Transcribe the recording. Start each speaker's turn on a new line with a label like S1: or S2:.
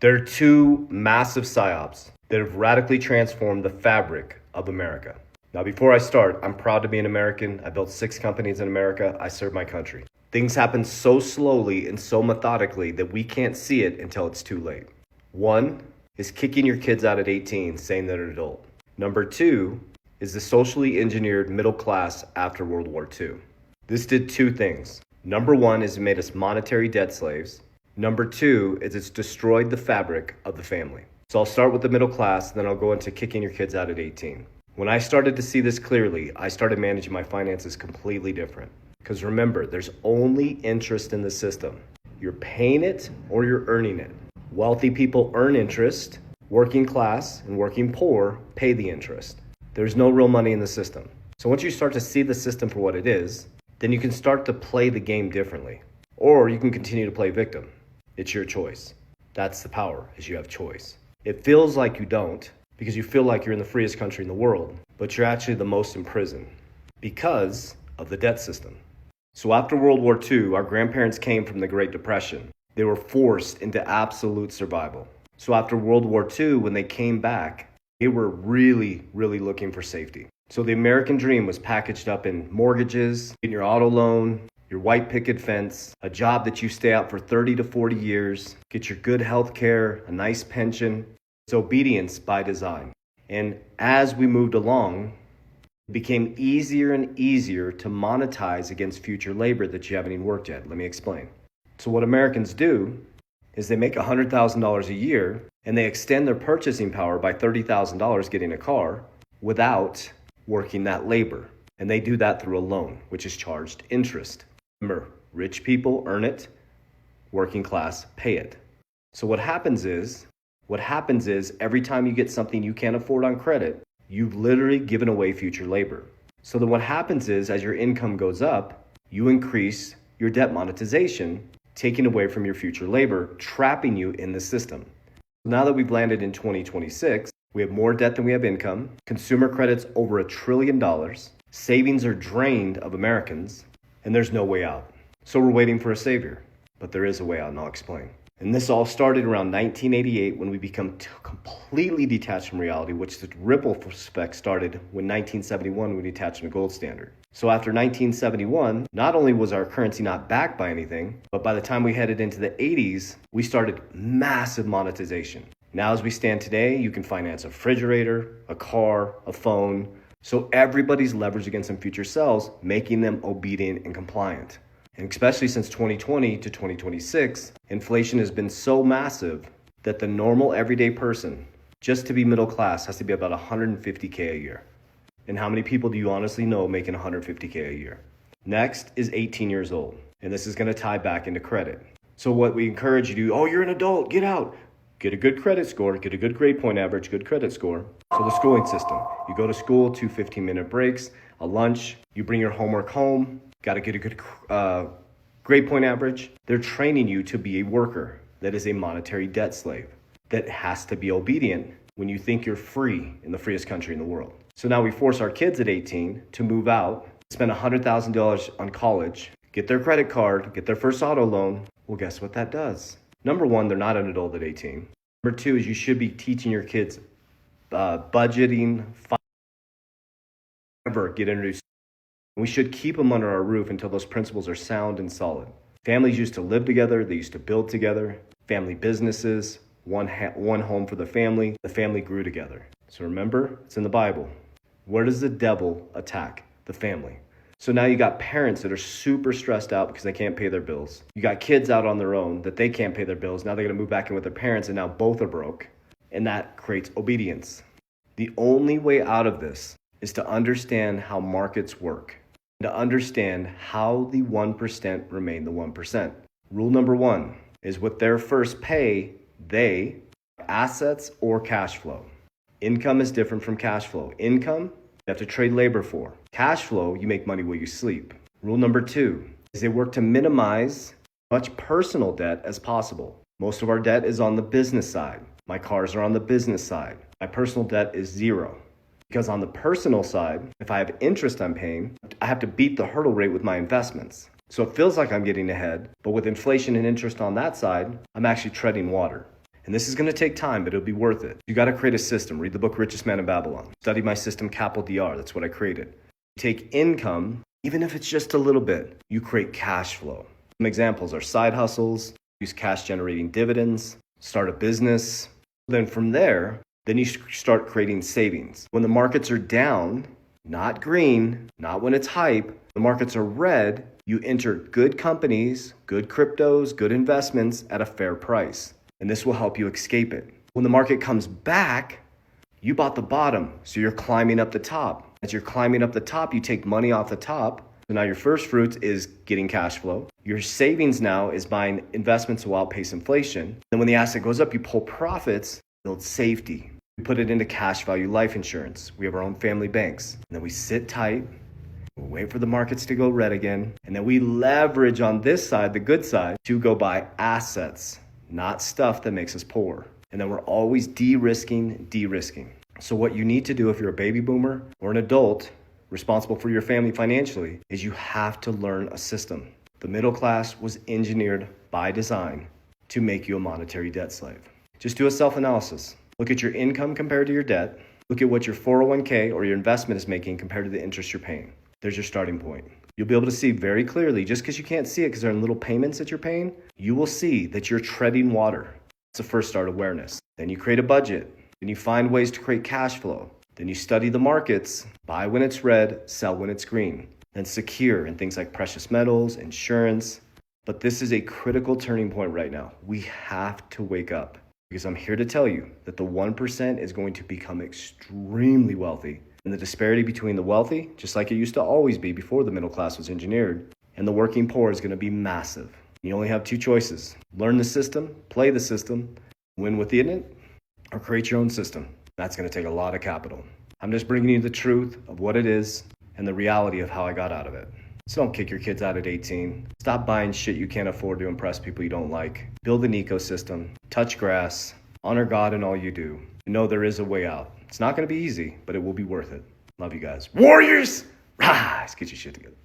S1: There are two massive psyops that have radically transformed the fabric of America. Now, before I start, I'm proud to be an American. I built 6 companies in America. I serve my country. Things happen so slowly and so methodically that we can't see it until it's too late. One is kicking your kids out at 18, saying they're an adult. Number 2 is the socially engineered middle class after World War II. This did 2 things. Number 1 is it made us monetary debt slaves. Number 2 is it's destroyed the fabric of the family. So I'll start with the middle class, then I'll go into kicking your kids out at 18. When I started to see this clearly, I started managing my finances completely different. Because remember, there's only interest in the system. You're paying it or you're earning it. Wealthy people earn interest. Working class and working poor pay the interest. There's no real money in the system. So once you start to see the system for what it is, then you can start to play the game differently. Or you can continue to play victim. It's your choice. That's the power, is you have choice. It feels like you don't, because you feel like you're in the freest country in the world, but you're actually the most in prison because of the debt system. So after World War II, our grandparents came from the Great Depression. They were forced into absolute survival. So after World War II, when they came back, they were really looking for safety. So the American dream was packaged up in mortgages, getting your auto loan, your white picket fence, a job that you stay out for 30 to 40 years, get your good health care, a nice pension. It's obedience by design. And as we moved along, it became easier and easier to monetize against future labor that you haven't even worked yet. Let me explain. So what Americans do is they make $100,000 a year and they extend their purchasing power by $30,000 getting a car without working that labor. And they do that through a loan, which is charged interest. Remember, rich people earn it, working class pay it. So what happens is every time you get something you can't afford on credit, you've literally given away future labor. So then what happens is as your income goes up, you increase your debt monetization, taking away from your future labor, trapping you in the system. Now that we've landed in 2026, we have more debt than we have income, consumer credit's over $1 trillion, savings are drained of Americans, and there's no way out. So we're waiting for a savior, but there is a way out, and I'll explain. And this all started around 1988 when we become completely detached from reality, which the ripple effect started when 1971 we detached from the gold standard. So after 1971, not only was our currency not backed by anything, but by the time we headed into the 80s, we started massive monetization. Now as we stand today, you can finance a refrigerator, a car, a phone. So everybody's leveraged against some future selves, making them obedient and compliant. And especially since 2020 to 2026, inflation has been so massive that the normal everyday person, just to be middle class, has to be about $150K a year. And how many people do you honestly know making $150K a year? Next is 18 years old. And this is going to tie back into credit. So what we encourage you to do, oh, you're an adult, get out. Get a good credit score, get a good grade point average, good credit score. So the schooling system, you go to school, 2 15-minute breaks, a lunch, you bring your homework home, got to get a good grade point average. They're training you to be a worker that is a monetary debt slave, that has to be obedient when you think you're free in the freest country in the world. So now we force our kids at 18 to move out, spend $100,000 on college, get their credit card, get their first auto loan. Well, guess what that does? Number 1, they're not an adult at 18. Number 2 is you should be teaching your kids budgeting, never get introduced. We should keep them under our roof until those principles are sound and solid. Families used to live together. They used to build together. Family businesses, one home for the family grew together. So remember, it's in the Bible. Where does the devil attack? The family. So now you got parents that are super stressed out because they can't pay their bills. You got kids out on their own that they can't pay their bills. Now they're going to move back in with their parents and now both are broke. And that creates obedience. The only way out of this is to understand how markets work. To understand how the 1% remain the 1%. Rule number 1 is with their first pay, they assets or cash flow. Income is different from cash flow. Income, you have to trade labor for. Cash flow, you make money while you sleep. Rule number 2 is they work to minimize as much personal debt as possible. Most of our debt is on the business side. My cars are on the business side. My personal debt is 0. Because on the personal side, if I have interest I'm paying, I have to beat the hurdle rate with my investments. So it feels like I'm getting ahead, but with inflation and interest on that side, I'm actually treading water. And this is going to take time, but it'll be worth it. You got to create a system. Read the book Richest Man in Babylon. Study my system, Capital DR. That's what I created. Take income, even if it's just a little bit. You create cash flow. Some examples are side hustles, use cash generating dividends, start a business. Then from there, then you start creating savings. When the markets are down, not green, not when it's hype, the markets are red, you enter good companies, good cryptos, good investments at a fair price. And this will help you escape it. When the market comes back, you bought the bottom, so you're climbing up the top. As you're climbing up the top, you take money off the top. So now your first fruits is getting cash flow. Your savings now is buying investments to outpace inflation. Then when the asset goes up, you pull profits, build safety. We put it into cash value life insurance. We have our own family banks. And then we sit tight, we wait for the markets to go red again. And then we leverage on this side, the good side, to go buy assets, not stuff that makes us poor. And then we're always de-risking. So what you need to do if you're a baby boomer or an adult responsible for your family financially is you have to learn a system. The middle class was engineered by design to make you a monetary debt slave. Just do a self-analysis. Look at your income compared to your debt. Look at what your 401k or your investment is making compared to the interest you're paying. There's your starting point. You'll be able to see very clearly, just because you can't see it because they're in little payments that you're paying, you will see that you're treading water. It's the first start awareness. Then you create a budget. Then you find ways to create cash flow. Then you study the markets, buy when it's red, sell when it's green. Then secure in things like precious metals, insurance. But this is a critical turning point right now. We have to wake up because I'm here to tell you that the 1% is going to become extremely wealthy. And the disparity between the wealthy, just like it used to always be before the middle class was engineered, and the working poor is going to be massive. You only have two choices. Learn the system, play the system, win within it, or create your own system. That's going to take a lot of capital. I'm just bringing you the truth of what it is and the reality of how I got out of it. So don't kick your kids out at 18. Stop buying shit you can't afford to impress people you don't like. Build an ecosystem. Touch grass. Honor God in all you do. You know there is a way out. It's not going to be easy, but it will be worth it. Love you guys. Warriors! Rise! Get your shit together.